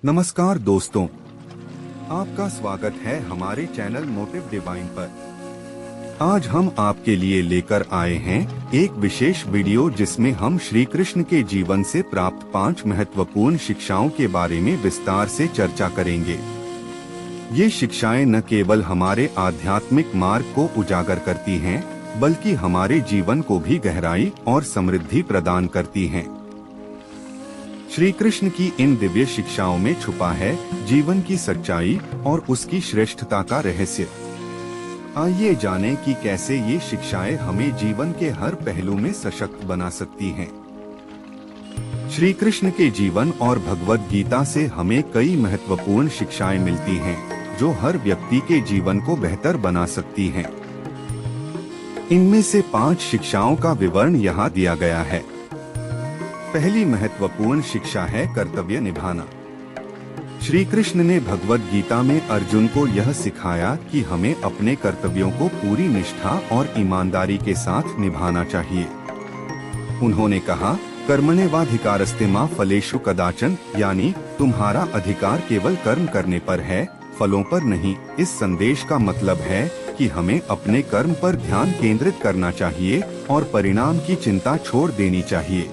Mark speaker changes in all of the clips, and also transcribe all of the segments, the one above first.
Speaker 1: नमस्कार दोस्तों, आपका स्वागत है हमारे चैनल मोटिव डिवाइन पर। आज हम आपके लिए लेकर आए हैं एक विशेष वीडियो जिसमें हम श्री कृष्ण के जीवन से प्राप्त 5 महत्वपूर्ण शिक्षाओं के बारे में विस्तार से चर्चा करेंगे। ये शिक्षाएं न केवल हमारे आध्यात्मिक मार्ग को उजागर करती हैं, बल्कि हमारे जीवन को भी गहराई और समृद्धि प्रदान करती हैं। श्री कृष्ण की इन दिव्य शिक्षाओं में छुपा है जीवन की सच्चाई और उसकी श्रेष्ठता का रहस्य। आइए जानें कि कैसे ये शिक्षाएं हमें जीवन के हर पहलू में सशक्त बना सकती हैं। श्री कृष्ण के जीवन और भगवद गीता से हमें कई महत्वपूर्ण शिक्षाएं मिलती हैं, जो हर व्यक्ति के जीवन को बेहतर बना सकती हैं। इनमें से 5 शिक्षाओं का विवरण यहाँ दिया गया है। पहली महत्वपूर्ण शिक्षा है कर्तव्य निभाना। श्री कृष्ण ने भगवद गीता में अर्जुन को यह सिखाया कि हमें अपने कर्तव्यों को पूरी निष्ठा और ईमानदारी के साथ निभाना चाहिए। उन्होंने कहा, कर्मण्येवाधिकारस्ते मा फलेषु कदाचन, यानी तुम्हारा अधिकार केवल कर्म करने पर है, फलों पर नहीं। इस संदेश का मतलब है कि हमें अपने कर्म पर ध्यान केंद्रित करना चाहिए और परिणाम की चिंता छोड़ देनी चाहिए।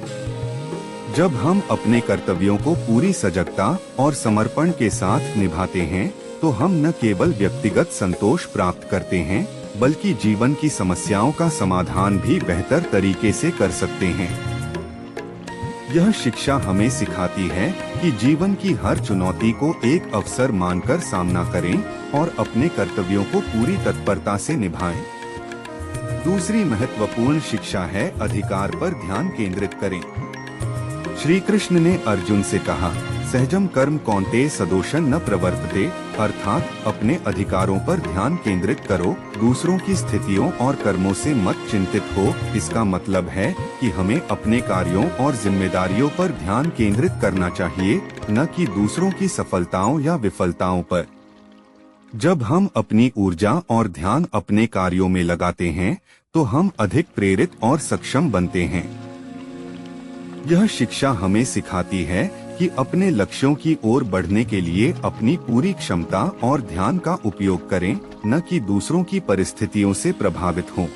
Speaker 1: जब हम अपने कर्तव्यों को पूरी सजगता और समर्पण के साथ निभाते हैं, तो हम न केवल व्यक्तिगत संतोष प्राप्त करते हैं, बल्कि जीवन की समस्याओं का समाधान भी बेहतर तरीके से कर सकते हैं। यह शिक्षा हमें सिखाती है कि जीवन की हर चुनौती को एक अवसर मानकर सामना करें और अपने कर्तव्यों को पूरी तत्परता से निभाएं। दूसरी महत्वपूर्ण शिक्षा है अधिकार पर ध्यान केंद्रित करें। श्री कृष्ण ने अर्जुन से कहा, सहजम कर्म कौन्तेय सदोषं न प्रवर्तते, अर्थात अपने अधिकारों पर ध्यान केंद्रित करो, दूसरों की स्थितियों और कर्मों से मत चिंतित हो। इसका मतलब है कि हमें अपने कार्यों और जिम्मेदारियों पर ध्यान केंद्रित करना चाहिए, न कि दूसरों की सफलताओं या विफलताओं पर। जब हम अपनी ऊर्जा और ध्यान अपने कार्यों में लगाते हैं, तो हम अधिक प्रेरित और सक्षम बनते हैं। यह शिक्षा हमें सिखाती है कि अपने लक्ष्यों की ओर बढ़ने के लिए अपनी पूरी क्षमता और ध्यान का उपयोग करें, न कि दूसरों की परिस्थितियों से प्रभावित हों।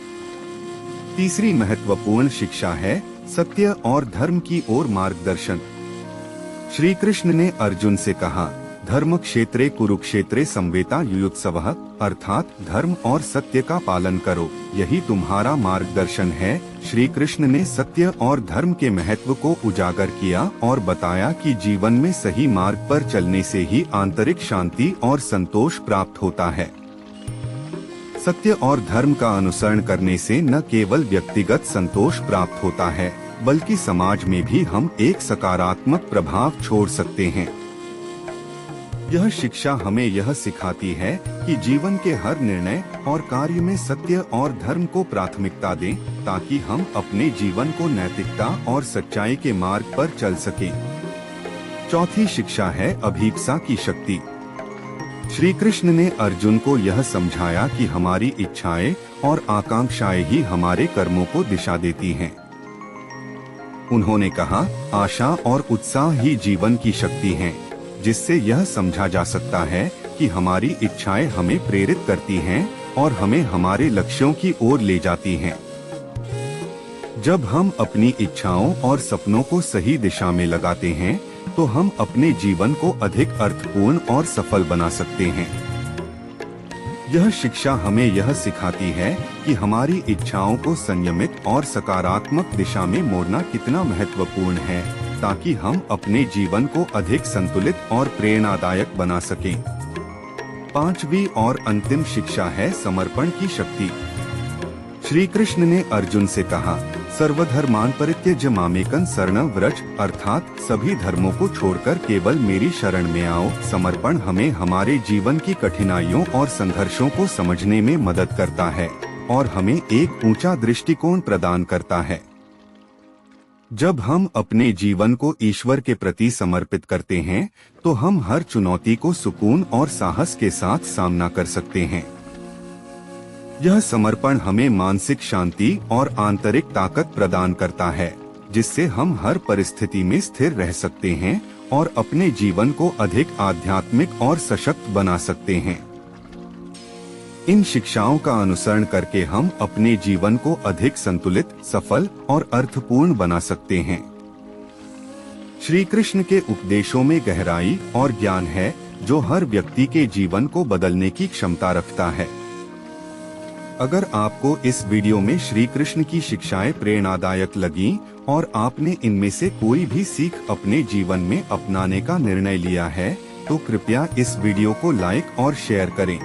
Speaker 1: तीसरी महत्वपूर्ण शिक्षा है सत्य और धर्म की ओर मार्गदर्शन। श्री कृष्ण ने अर्जुन से कहा, धर्म क्षेत्रे कुरुक्षेत्रे समवेता युयुत्सवः, अर्थात धर्म और सत्य का पालन करो, यही तुम्हारा मार्गदर्शन है। श्री कृष्ण ने सत्य और धर्म के महत्व को उजागर किया और बताया कि जीवन में सही मार्ग पर चलने से ही आंतरिक शांति और संतोष प्राप्त होता है। सत्य और धर्म का अनुसरण करने से न केवल व्यक्तिगत संतोष प्राप्त होता है, बल्कि समाज में भी हम एक सकारात्मक प्रभाव छोड़ सकते हैं। यह शिक्षा हमें यह सिखाती है कि जीवन के हर निर्णय और कार्य में सत्य और धर्म को प्राथमिकता दें, ताकि हम अपने जीवन को नैतिकता और सच्चाई के मार्ग पर चल सकें। चौथी शिक्षा है अभीप्सा की शक्ति। श्री कृष्ण ने अर्जुन को यह समझाया कि हमारी इच्छाएं और आकांक्षाएं ही हमारे कर्मों को दिशा देती हैं। उन्होंने कहा, आशा और उत्साह ही जीवन की शक्ति हैं, जिससे यह समझा जा सकता है कि हमारी इच्छाएं हमें प्रेरित करती हैं और हमें हमारे लक्ष्यों की ओर ले जाती हैं। जब हम अपनी इच्छाओं और सपनों को सही दिशा में लगाते हैं, तो हम अपने जीवन को अधिक अर्थपूर्ण और सफल बना सकते हैं। यह शिक्षा हमें यह सिखाती है कि हमारी इच्छाओं को संयमित और सकारात्मक दिशा में मोड़ना कितना महत्वपूर्ण है, ताकि हम अपने जीवन को अधिक संतुलित और प्रेरणादायक बना सकें। पांचवी और अंतिम शिक्षा है समर्पण की शक्ति। श्री कृष्ण ने अर्जुन से कहा, सर्वधर्मान् परित्यज्य मामेकं शरणं व्रज, अर्थात सभी धर्मों को छोड़कर केवल मेरी शरण में आओ। समर्पण हमें हमारे जीवन की कठिनाइयों और संघर्षों को समझने में मदद करता है और हमें एक ऊंचा दृष्टिकोण प्रदान करता है। जब हम अपने जीवन को ईश्वर के प्रति समर्पित करते हैं, तो हम हर चुनौती को सुकून और साहस के साथ सामना कर सकते हैं। यह समर्पण हमें मानसिक शांति और आंतरिक ताकत प्रदान करता है, जिससे हम हर परिस्थिति में स्थिर रह सकते हैं और अपने जीवन को अधिक आध्यात्मिक और सशक्त बना सकते हैं। इन शिक्षाओं का अनुसरण करके हम अपने जीवन को अधिक संतुलित, सफल और अर्थपूर्ण बना सकते हैं। श्री कृष्ण के उपदेशों में गहराई और ज्ञान है जो हर व्यक्ति के जीवन को बदलने की क्षमता रखता है। अगर आपको इस वीडियो में श्री कृष्ण की शिक्षाएं प्रेरणादायक लगी और आपने इनमें से कोई भी सीख अपने जीवन में अपनाने का निर्णय लिया है, तो कृपया इस वीडियो को लाइक और शेयर करें।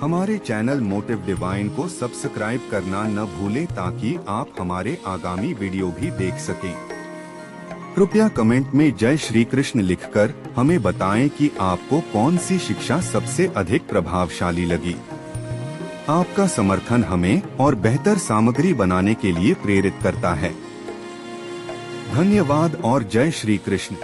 Speaker 1: हमारे चैनल मोटिव डिवाइन को सब्सक्राइब करना न भूलें ताकि आप हमारे आगामी वीडियो भी देख सकें। कृपया कमेंट में जय श्री कृष्ण लिखकर हमें बताएं कि आपको कौन सी शिक्षा सबसे अधिक प्रभावशाली लगी। आपका समर्थन हमें और बेहतर सामग्री बनाने के लिए प्रेरित करता है। धन्यवाद और जय श्री कृष्ण।